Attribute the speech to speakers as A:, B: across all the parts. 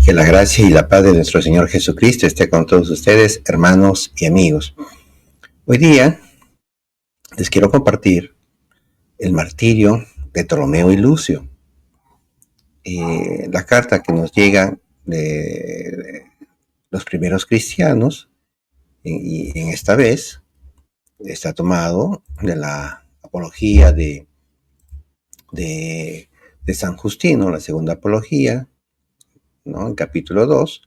A: Que la gracia y la paz de nuestro Señor Jesucristo esté con todos ustedes, hermanos y amigos. Hoy día les quiero compartir el martirio de Ptolomeo y Lucio. La carta que nos llega de los primeros cristianos, y en esta vez está tomado de la apología de San Justino, la segunda apología, ¿no? En capítulo 2.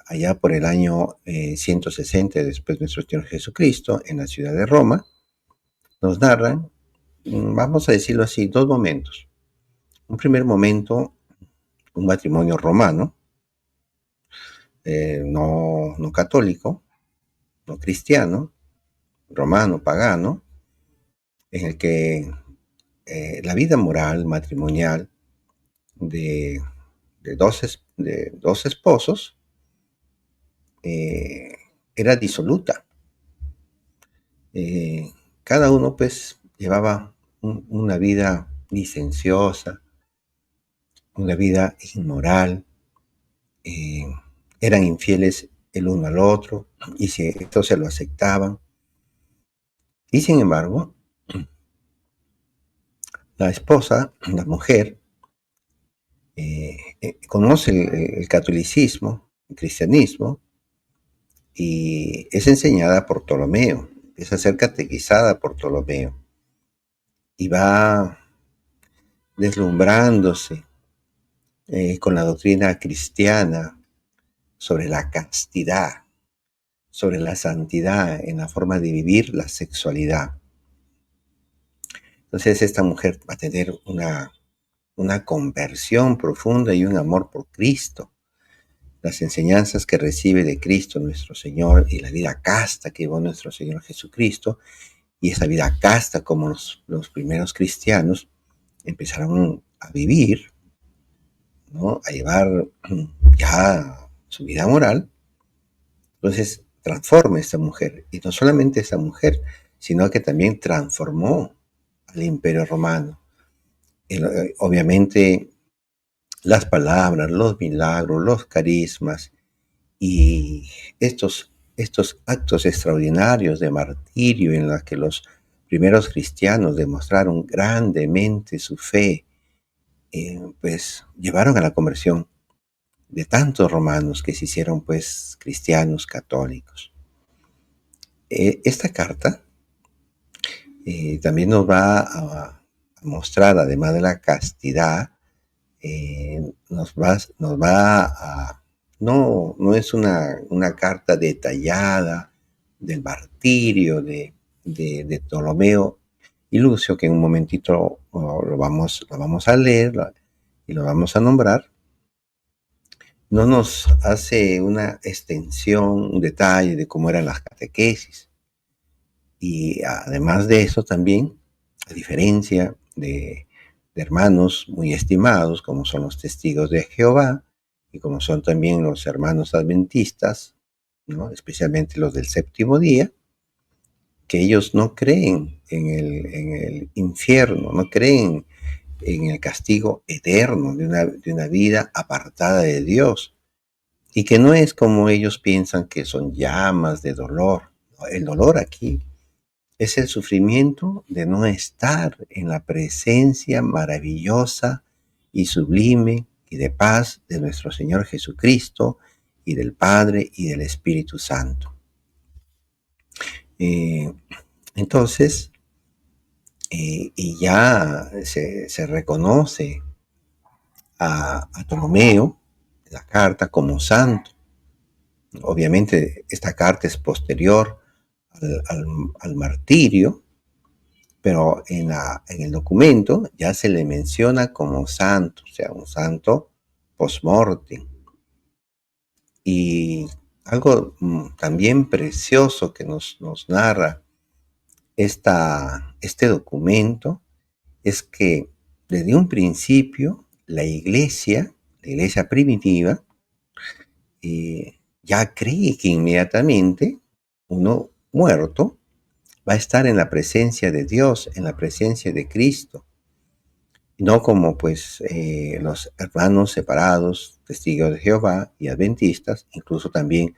A: Allá por el año 160 después de nuestro Señor Jesucristo, en la ciudad de Roma, nos narran, vamos a decirlo así, dos momentos. Un primer momento, un matrimonio romano, no católico, no cristiano, romano, pagano, en el que la vida moral matrimonial de dos esposos era disoluta. Cada uno pues llevaba una vida licenciosa, una vida inmoral, eran infieles el uno al otro y esto se lo aceptaban. Y sin embargo, la esposa, la mujer, conoce el catolicismo, el cristianismo, y es enseñada por Ptolomeo, es a ser catequizada por Ptolomeo, y va deslumbrándose con la doctrina cristiana sobre la castidad, sobre la santidad en la forma de vivir la sexualidad. Entonces esta mujer va a tener una conversión profunda y un amor por Cristo. Las enseñanzas que recibe de Cristo nuestro Señor y la vida casta que llevó nuestro Señor Jesucristo, y esa vida casta como los primeros cristianos empezaron a vivir, ¿no? A llevar ya su vida moral. Entonces transforma esta mujer, y no solamente esta mujer, sino que también transformó al Imperio Romano. Obviamente las palabras, los milagros, los carismas y estos actos extraordinarios de martirio en los que los primeros cristianos demostraron grandemente su fe, pues llevaron a la conversión de tantos romanos que se hicieron pues cristianos católicos. Esta carta también nos va a mostrar, además de la castidad, no es una carta detallada del martirio de Ptolomeo y Lucio, que en un momentito lo vamos a leer y lo vamos a nombrar. No nos hace una extensión, un detalle de cómo eran las catequesis. Y además de eso también, a diferencia de hermanos muy estimados, como son los testigos de Jehová, y como son también los hermanos adventistas, ¿no? Especialmente los del séptimo día, que ellos no creen en el infierno, no creen en el castigo eterno de una vida apartada de Dios, y que no es como ellos piensan que son llamas de dolor. El dolor aquí es el sufrimiento de no estar en la presencia maravillosa y sublime y de paz de nuestro Señor Jesucristo y del Padre y del Espíritu Santo. Entonces, y ya se reconoce a Ptolomeo, la carta, como santo. Obviamente esta carta es posterior al martirio, pero en el documento ya se le menciona como santo, o sea, un santo post-mortem. Y algo también precioso que nos narra este documento es que desde un principio la iglesia primitiva, ya cree que inmediatamente uno muerto va a estar en la presencia de Dios, en la presencia de Cristo. no como pues los hermanos separados, testigos de Jehová y adventistas, incluso también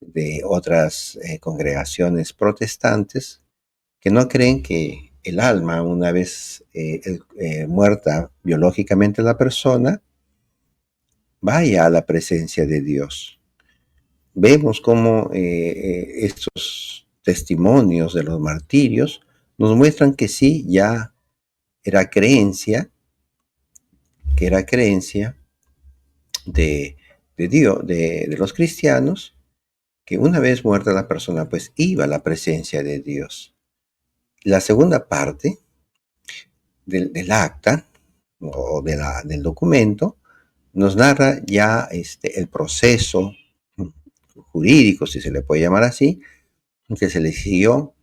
A: de otras congregaciones protestantes, que no creen que el alma, una vez muerta biológicamente la persona, vaya a la presencia de Dios. Vemos cómo estos testimonios de los martirios nos muestran que sí, ya era creencia, que era creencia de Dios, de los cristianos, que una vez muerta la persona, pues iba a la presencia de Dios. La segunda parte del acta o del documento nos narra ya el proceso jurídico, si se le puede llamar así, que se le siguió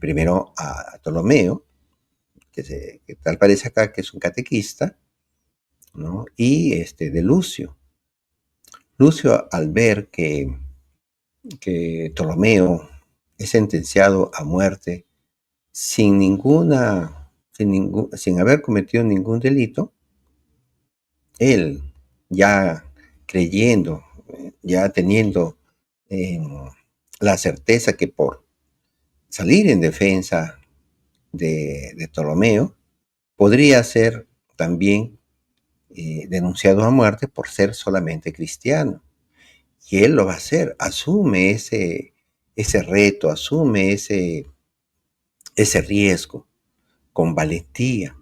A: primero a Ptolomeo, que tal parece acá que es un catequista, ¿no? Y de Lucio. Lucio, al ver que Ptolomeo es sentenciado a muerte sin haber cometido ningún delito, él ya creyendo, ya teniendo eh, la certeza que por salir en defensa de Ptolomeo, podría ser también denunciado a muerte por ser solamente cristiano. Y él lo va a hacer, asume ese reto, asume ese riesgo con valentía.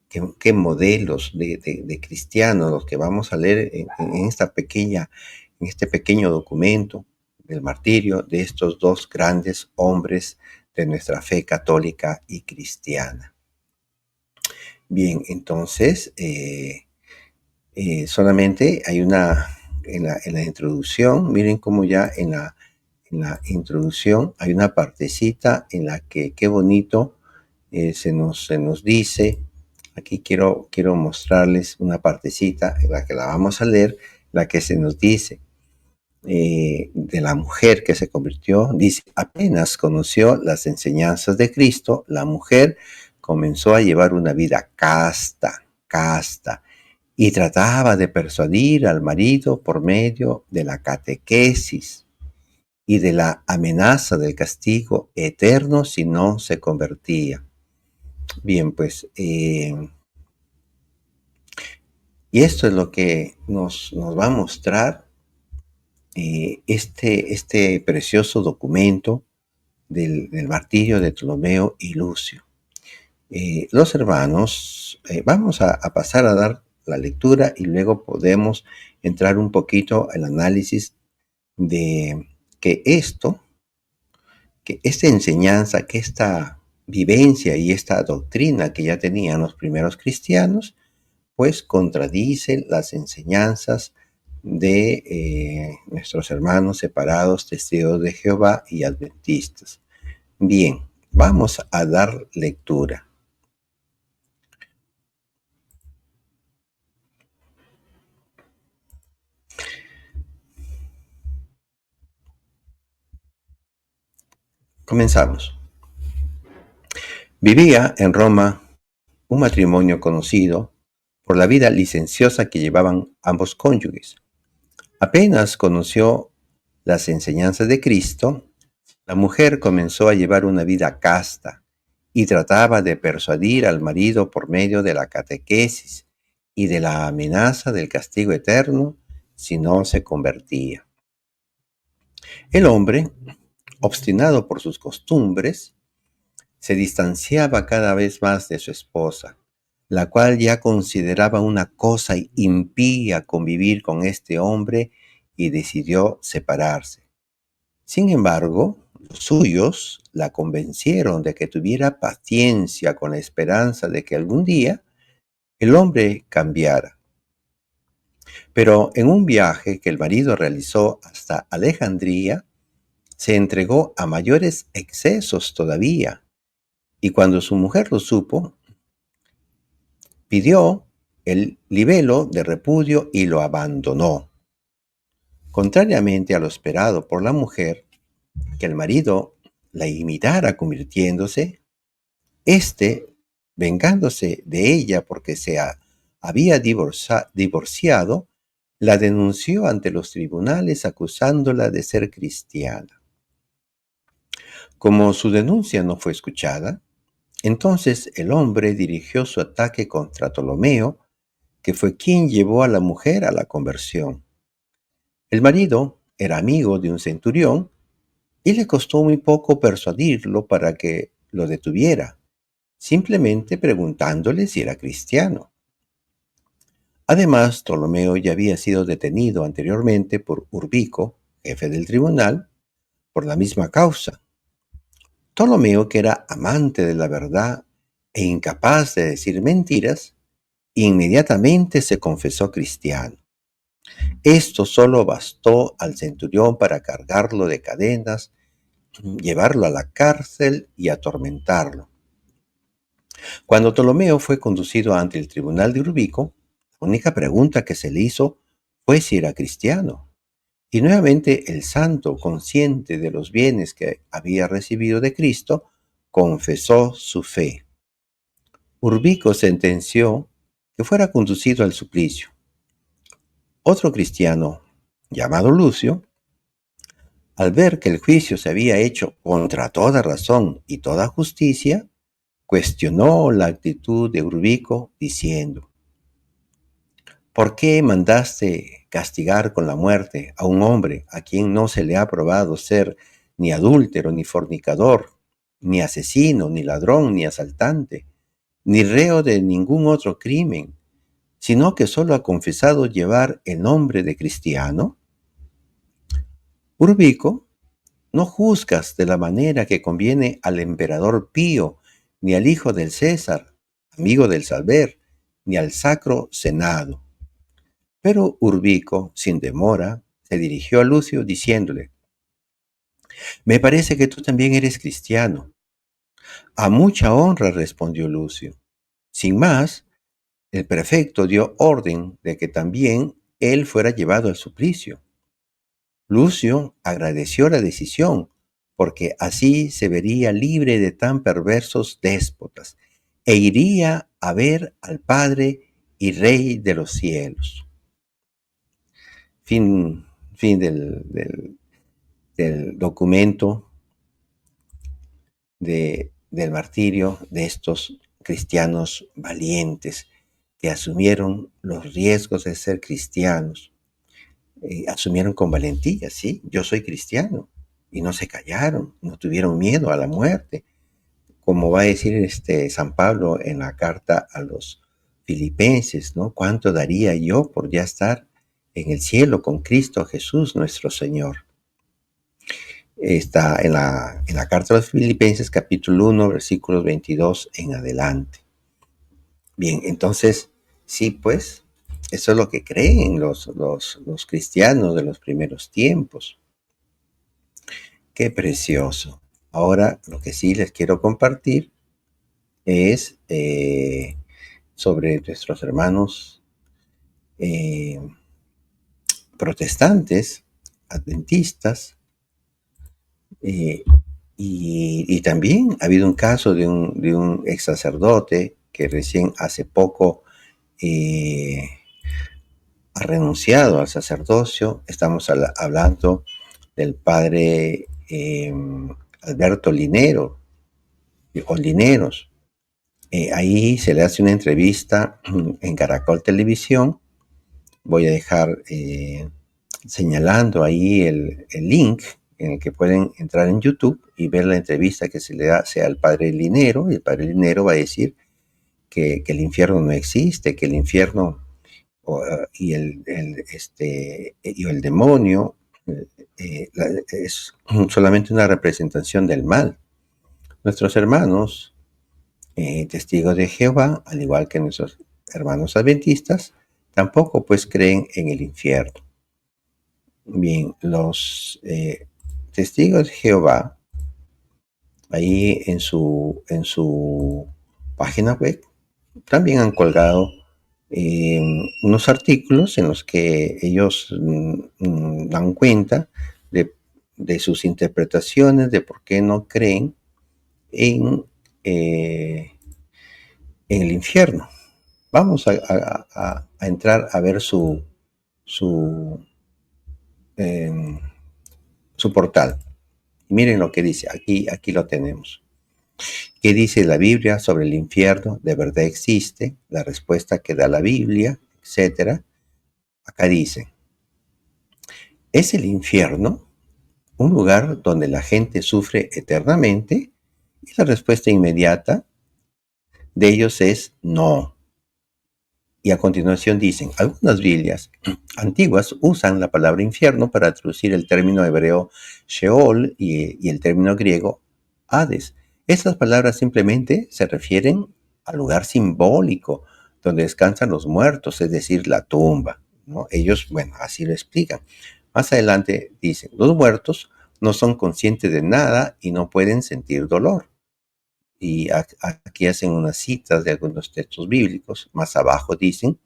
A: ¿Qué modelos de cristianos los que vamos a leer en este pequeño documento del martirio de estos dos grandes hombres de nuestra fe católica y cristiana? Bien, entonces, solamente hay en la introducción, miren cómo ya en la introducción hay una partecita en la que, qué bonito, se nos dice, aquí quiero mostrarles una partecita en la que la vamos a leer, la que se nos dice de la mujer que se convirtió, dice, apenas conoció las enseñanzas de Cristo, la mujer comenzó a llevar una vida casta, y trataba de persuadir al marido por medio de la catequesis y de la amenaza del castigo eterno si no se convertía. Bien, pues, y esto es lo que nos va a mostrar este precioso documento del martirio de Ptolomeo y Lucio. Los hermanos, vamos a pasar a dar la lectura y luego podemos entrar un poquito al análisis de que que esta enseñanza, que esta vivencia y esta doctrina que ya tenían los primeros cristianos, pues contradicen las enseñanzas de nuestros hermanos separados, testigos de Jehová y adventistas. Bien, vamos a dar lectura. Comenzamos. Vivía en Roma un matrimonio conocido por la vida licenciosa que llevaban ambos cónyuges. Apenas conoció las enseñanzas de Cristo, la mujer comenzó a llevar una vida casta y trataba de persuadir al marido por medio de la catequesis y de la amenaza del castigo eterno si no se convertía. El hombre, obstinado por sus costumbres, se distanciaba cada vez más de su esposa, la cual ya consideraba una cosa impía convivir con este hombre y decidió separarse. Sin embargo, los suyos la convencieron de que tuviera paciencia con la esperanza de que algún día el hombre cambiara. Pero en un viaje que el marido realizó hasta Alejandría, se entregó a mayores excesos todavía, y cuando su mujer lo supo, pidió el libelo de repudio y lo abandonó. Contrariamente a lo esperado por la mujer, que el marido la imitara convirtiéndose, éste vengándose de ella porque había divorciado, la denunció ante los tribunales acusándola de ser cristiana. Como su denuncia no fue escuchada, entonces el hombre dirigió su ataque contra Ptolomeo, que fue quien llevó a la mujer a la conversión. El marido era amigo de un centurión y le costó muy poco persuadirlo para que lo detuviera, simplemente preguntándole si era cristiano. Además, Ptolomeo ya había sido detenido anteriormente por Urbico, jefe del tribunal, por la misma causa. Ptolomeo, que era amante de la verdad e incapaz de decir mentiras, inmediatamente se confesó cristiano. Esto solo bastó al centurión para cargarlo de cadenas, llevarlo a la cárcel y atormentarlo. Cuando Ptolomeo fue conducido ante el tribunal de Urbico, la única pregunta que se le hizo fue si era cristiano. Y nuevamente el santo, consciente de los bienes que había recibido de Cristo, confesó su fe. Urbico sentenció que fuera conducido al suplicio. Otro cristiano, llamado Lucio, al ver que el juicio se había hecho contra toda razón y toda justicia, cuestionó la actitud de Urbico diciendo: ¿por qué mandaste castigar con la muerte a un hombre a quien no se le ha probado ser ni adúltero, ni fornicador, ni asesino, ni ladrón, ni asaltante, ni reo de ningún otro crimen, sino que solo ha confesado llevar el nombre de cristiano? Urbico, no juzgas de la manera que conviene al emperador Pío, ni al hijo del César, amigo del Salver, ni al sacro Senado. Pero Urbico, sin demora, se dirigió a Lucio diciéndole: me parece que tú también eres cristiano. A mucha honra, respondió Lucio. Sin más, el prefecto dio orden de que también él fuera llevado al suplicio. Lucio agradeció la decisión, porque así se vería libre de tan perversos déspotas, e iría a ver al Padre y Rey de los cielos. Fin del documento del martirio de estos cristianos valientes que asumieron los riesgos de ser cristianos. Asumieron con valentía, sí, yo soy cristiano, y no se callaron, no tuvieron miedo a la muerte, como va a decir San Pablo en la carta a los filipenses, ¿no? ¿Cuánto daría yo por ya estar en el cielo con Cristo Jesús nuestro Señor? Está en la carta a los Filipenses, capítulo 1, versículos 22 en adelante. Bien, entonces, sí, pues, eso es lo que creen los cristianos de los primeros tiempos. Qué precioso. Ahora, lo que sí les quiero compartir es sobre nuestros hermanos protestantes, adventistas, y también ha habido un caso de un ex sacerdote que recién hace poco ha renunciado al sacerdocio. Estamos hablando del padre Alberto Linero, o Lineros. Ahí se le hace una entrevista en Caracol Televisión. Voy a dejar señalando ahí el link en el que pueden entrar en YouTube y ver la entrevista que se le hace al padre Linero. Y el padre Linero va a decir que el infierno no existe, que el infierno y el demonio es solamente una representación del mal. Nuestros hermanos testigos de Jehová, al igual que nuestros hermanos adventistas, tampoco pues creen en el infierno. Bien, los testigos de Jehová, ahí en su página web, también han colgado unos artículos en los que ellos dan cuenta de sus interpretaciones de por qué no creen en en el infierno. Vamos a entrar a ver su, eh, su portal. Miren lo que dice, aquí lo tenemos. ¿Qué dice la Biblia sobre el infierno? ¿De verdad existe? La respuesta que da la Biblia, etcétera. Acá dice, ¿es el infierno un lugar donde la gente sufre eternamente? Y la respuesta inmediata de ellos es no. Y a continuación dicen, algunas Biblias antiguas usan la palabra infierno para traducir el término hebreo Sheol y el término griego Hades. Estas palabras simplemente se refieren al lugar simbólico donde descansan los muertos, es decir, la tumba, ¿no? Ellos, bueno, así lo explican. Más adelante dicen, los muertos no son conscientes de nada y no pueden sentir dolor. Y aquí hacen unas citas de algunos textos bíblicos. Más abajo dicen,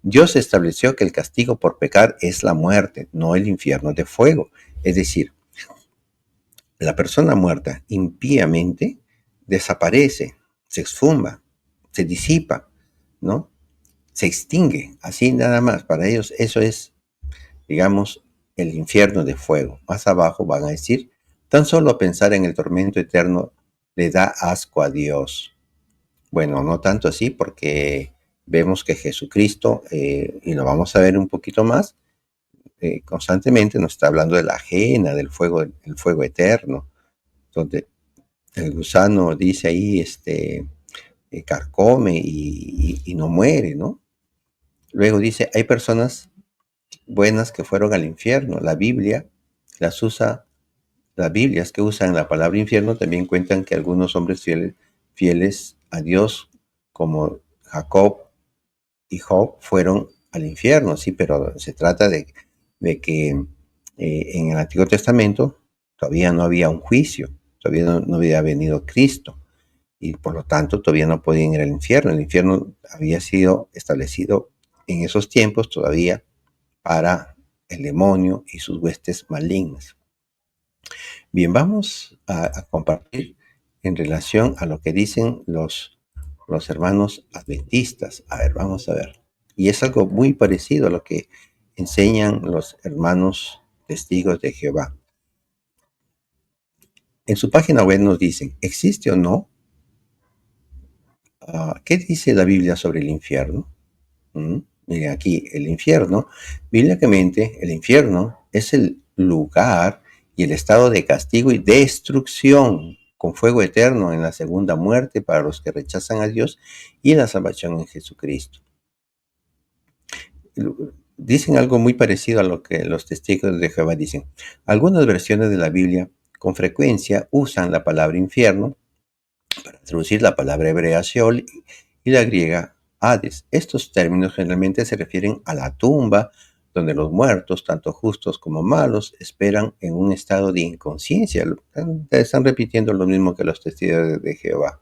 A: Dios estableció que el castigo por pecar es la muerte, no el infierno de fuego. Es decir, la persona muerta impíamente desaparece, se esfuma, se disipa, ¿no? Se extingue, así nada más. Para ellos eso es, digamos, el infierno de fuego. Más abajo van a decir, tan solo pensar en el tormento eterno le da asco a Dios. Bueno, no tanto así porque vemos que Jesucristo, y lo vamos a ver un poquito más, constantemente nos está hablando de la ajena, del fuego, el fuego eterno, donde el gusano dice ahí, carcome y no muere, ¿no? Luego dice, hay personas buenas que fueron al infierno. La Biblia las usa, las Biblias que usan la palabra infierno también cuentan que algunos hombres fieles a Dios, como Jacob y Job, fueron al infierno, sí, pero se trata de que en el Antiguo Testamento todavía no había un juicio, todavía no había venido Cristo y por lo tanto todavía no podían ir al infierno. El infierno había sido establecido en esos tiempos todavía para el demonio y sus huestes malignas. Bien, vamos a compartir en relación a lo que dicen los hermanos adventistas. A ver, vamos a ver. Y es algo muy parecido a lo que enseñan los hermanos testigos de Jehová. En su página web nos dicen, ¿existe o no? ¿Qué dice la Biblia sobre el infierno? Miren aquí, el infierno, bíblicamente, el infierno es el lugar y el estado de castigo y destrucción con fuego eterno en la segunda muerte para los que rechazan a Dios y la salvación en Jesucristo. Dicen algo muy parecido a lo que los testigos de Jehová dicen. Algunas versiones de la Biblia con frecuencia usan la palabra infierno para traducir la palabra hebrea Sheol y la griega Hades. Estos términos generalmente se refieren a la tumba, donde los muertos, tanto justos como malos, esperan en un estado de inconsciencia. Están repitiendo lo mismo que los testigos de Jehová,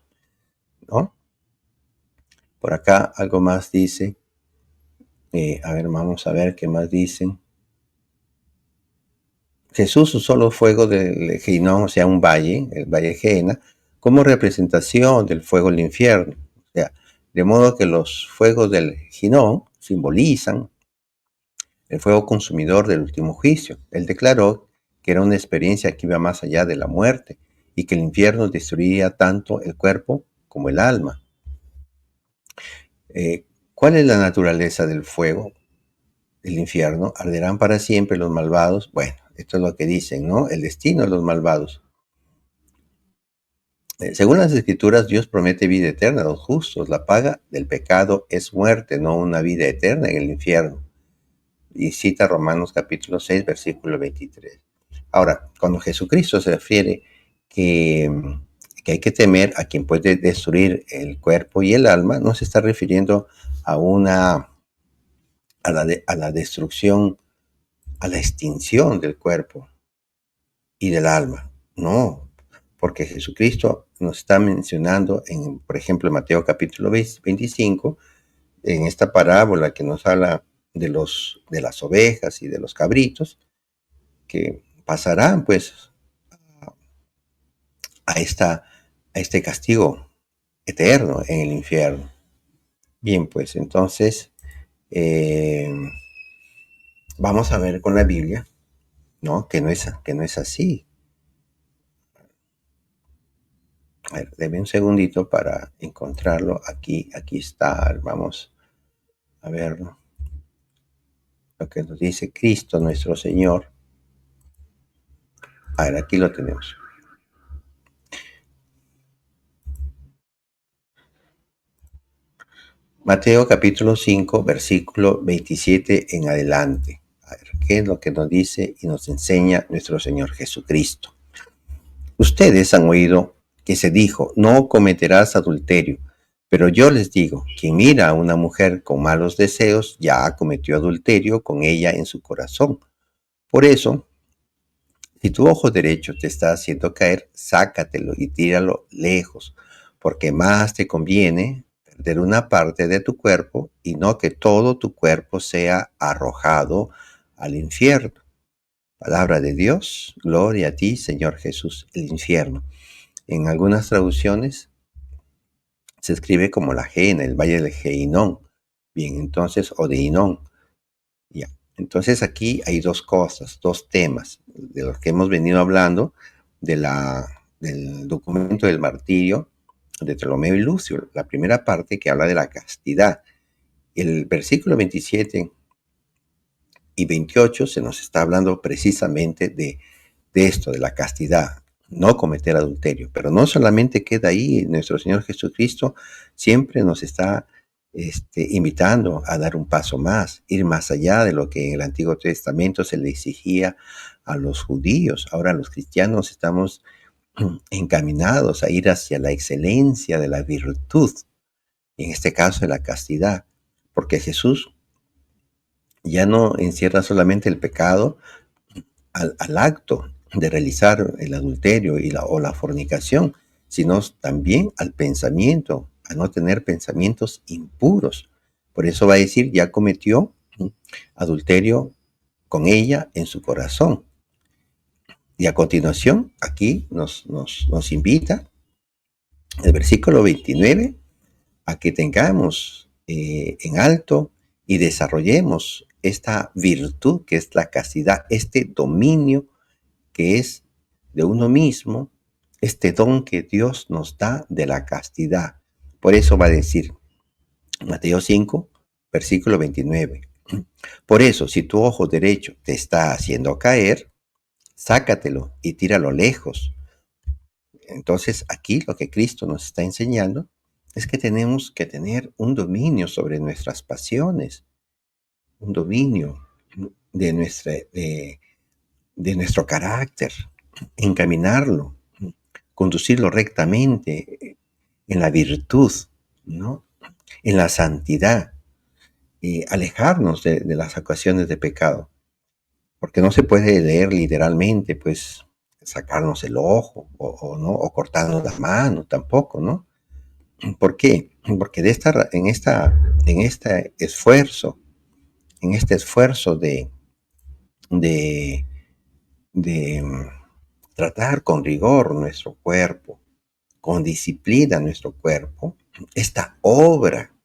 A: ¿no? Por acá algo más dice. A ver, vamos a ver qué más dicen. Jesús usó los fuegos del Ginón, o sea, un valle, el valle de Jena, como representación del fuego del infierno. O sea, de modo que los fuegos del Ginón simbolizan el fuego consumidor del último juicio. Él declaró que era una experiencia que iba más allá de la muerte y que el infierno destruiría tanto el cuerpo como el alma. ¿Cuál es la naturaleza del fuego del infierno? ¿Arderán para siempre los malvados? Bueno, esto es lo que dicen, ¿no? El destino de los malvados. Según las Escrituras, Dios promete vida eterna a los justos. La paga del pecado es muerte, no una vida eterna en el infierno. Y cita Romanos capítulo 6, versículo 23. Ahora, cuando Jesucristo se refiere que, que hay que temer a quien puede destruir el cuerpo y el alma, no se está refiriendo a a la destrucción, a la extinción del cuerpo y del alma. No, porque Jesucristo nos está mencionando, por ejemplo, en Mateo capítulo 25, en esta parábola que nos habla de las ovejas y de los cabritos, que pasarán pues a, esta, a este castigo eterno en el infierno. Bien, pues entonces vamos a ver con la Biblia, ¿no? Que no es así. A ver, deme un segundito para encontrarlo. Aquí está. Vamos a verlo. Lo que nos dice Cristo nuestro Señor. A ver, aquí lo tenemos. Mateo capítulo 5, versículo 27 en adelante. A ver, ¿qué es lo que nos dice y nos enseña nuestro Señor Jesucristo? Ustedes han oído que se dijo, no cometerás adulterio. Pero yo les digo, quien mira a una mujer con malos deseos ya cometió adulterio con ella en su corazón. Por eso, si tu ojo derecho te está haciendo caer, sácatelo y tíralo lejos, porque más te conviene perder una parte de tu cuerpo y no que todo tu cuerpo sea arrojado al infierno. Palabra de Dios, gloria a ti, Señor Jesús. El infierno. En algunas traducciones se escribe como la Gena, el valle de Geinón. Bien, entonces, o de Hinón. Ya. Entonces aquí hay dos cosas, dos temas de los que hemos venido hablando del documento del martirio de Ptolomeo y Lucio. La primera parte que habla de la castidad. El versículo 27 y 28 se nos está hablando precisamente de esto, de la castidad, no cometer adulterio. Pero no solamente queda ahí, nuestro Señor Jesucristo siempre nos está invitando a dar un paso más, ir más allá de lo que en el Antiguo Testamento se le exigía a los judíos. Ahora los cristianos estamos encaminados a ir hacia la excelencia de la virtud, en este caso de la castidad, porque Jesús ya no encierra solamente el pecado al acto de realizar el adulterio o la fornicación, sino también al pensamiento, a no tener pensamientos impuros. Por eso va a decir, ya cometió adulterio con ella en su corazón. Y a continuación, aquí nos invita el versículo 29 a que tengamos en alto y desarrollemos esta virtud que es la castidad, este dominio que es de uno mismo, este don que Dios nos da de la castidad. Por eso va a decir Mateo 5, versículo 29. Por eso, si tu ojo derecho te está haciendo caer, sácatelo y tíralo lejos. Entonces, aquí lo que Cristo nos está enseñando es que tenemos que tener un dominio sobre nuestras pasiones, un dominio de nuestro carácter, encaminarlo, conducirlo rectamente en la virtud, ¿no? En la santidad, y alejarnos de las ocasiones de pecado, porque no se puede leer literalmente, pues sacarnos el ojo o no, o cortarnos la mano, tampoco, ¿no? ¿Por qué? Porque en este esfuerzo de, de tratar con rigor nuestro cuerpo, con disciplina nuestro cuerpo, esta obra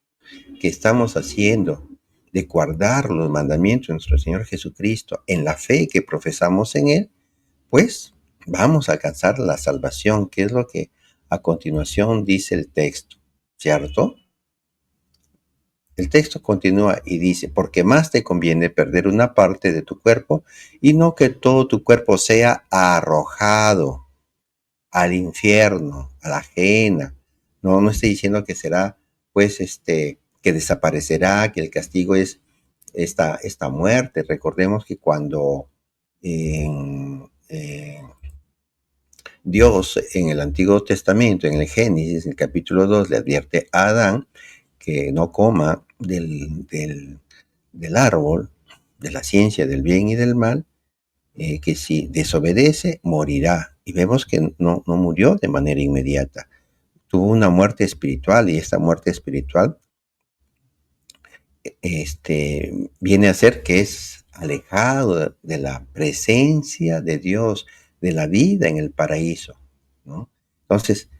A: que estamos haciendo de guardar los mandamientos de nuestro Señor Jesucristo en la fe que profesamos en Él, pues vamos a alcanzar la salvación, que es lo que a continuación dice el texto, ¿cierto? El texto continúa y dice, porque más te conviene perder una parte de tu cuerpo y no que todo tu cuerpo sea arrojado al infierno, a la ajena. No, no estoy diciendo que será, pues, que desaparecerá, que el castigo es esta muerte. Recordemos que cuando Dios en el Antiguo Testamento, en el Génesis, en el capítulo 2, le advierte a Adán que no coma del árbol, de la ciencia del bien y del mal, que si desobedece, morirá. Y vemos que no murió de manera inmediata. Tuvo una muerte espiritual y esta muerte espiritual viene a ser que es alejado de la presencia de Dios, de la vida en el paraíso, ¿no? Entonces,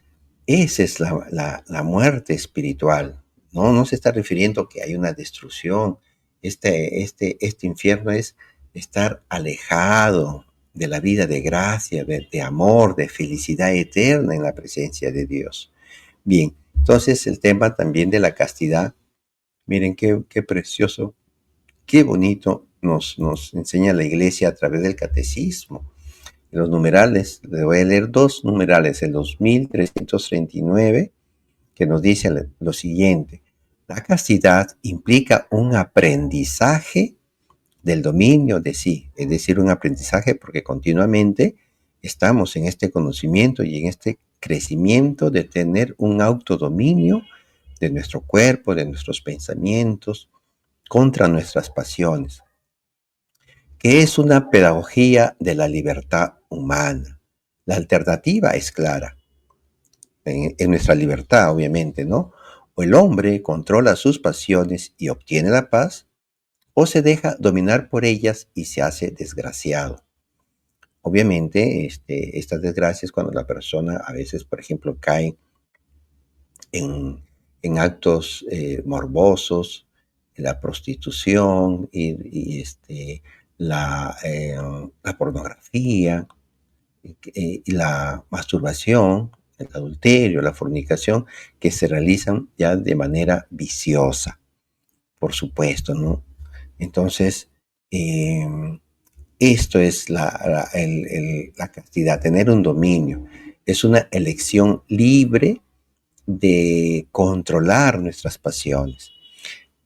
A: esa es la muerte espiritual, No, no se está refiriendo que hay una destrucción. Este infierno es estar alejado de la vida de gracia, de amor, de felicidad eterna en la presencia de Dios. Bien, entonces el tema también de la castidad, miren qué precioso, qué bonito nos enseña la iglesia a través del catecismo. Los numerales, le voy a leer dos numerales, el 2339, que nos dice lo siguiente: la castidad implica un aprendizaje del dominio de sí, es decir, un aprendizaje porque continuamente estamos en este conocimiento y en este crecimiento de tener un autodominio de nuestro cuerpo, de nuestros pensamientos, contra nuestras pasiones, que es una pedagogía de la libertad humana. La alternativa es clara, en nuestra libertad, obviamente, ¿no? O el hombre controla sus pasiones y obtiene la paz, o se deja dominar por ellas y se hace desgraciado. Obviamente, estas desgracias cuando la persona a veces, por ejemplo, cae en, en actos morbosos, en la prostitución la pornografía, y la masturbación, el adulterio, la fornicación, que se realizan ya de manera viciosa, por supuesto, ¿no? Entonces, eh, esto es la castidad, tener un dominio. Es una elección libre de controlar nuestras pasiones.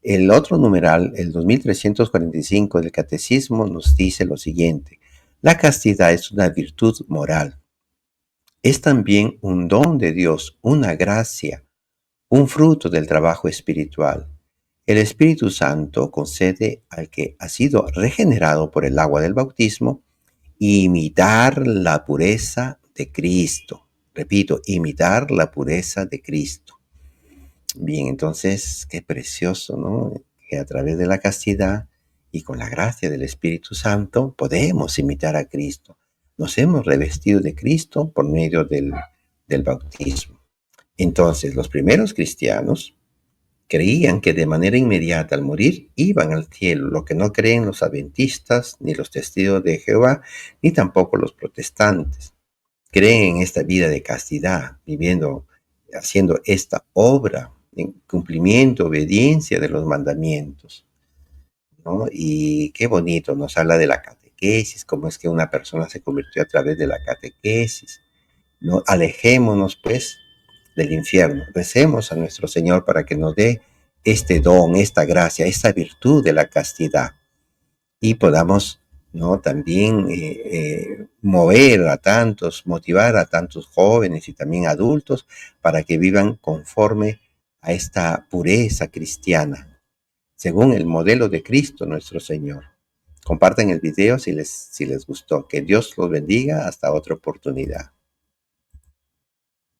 A: El otro numeral, el 2345 del Catecismo, nos dice lo siguiente: la castidad es una virtud moral. Es también un don de Dios, una gracia, un fruto del trabajo espiritual. El Espíritu Santo concede al que ha sido regenerado por el agua del bautismo imitar la pureza de Cristo. Repito, imitar la pureza de Cristo. Bien, entonces, qué precioso, ¿no? Que a través de la castidad y con la gracia del Espíritu Santo podemos imitar a Cristo. Nos hemos revestido de Cristo por medio del bautismo. Entonces, los primeros cristianos creían que de manera inmediata al morir iban al cielo, lo que no creen los adventistas, ni los testigos de Jehová, ni tampoco los protestantes. Creen en esta vida de castidad, viviendo, haciendo esta obra en cumplimiento, obediencia de los mandamientos, ¿no? Y qué bonito, nos habla de la catequesis, cómo es que una persona se convirtió a través de la catequesis, ¿no? Alejémonos, pues, del infierno. Recemos a nuestro Señor para que nos dé este don, esta gracia, esta virtud de la castidad y podamos, ¿no? También mover a tantos, motivar a tantos jóvenes y también adultos para que vivan conforme a esta pureza cristiana, según el modelo de Cristo nuestro Señor. Compartan el video si les gustó. Que Dios los bendiga. Hasta otra oportunidad.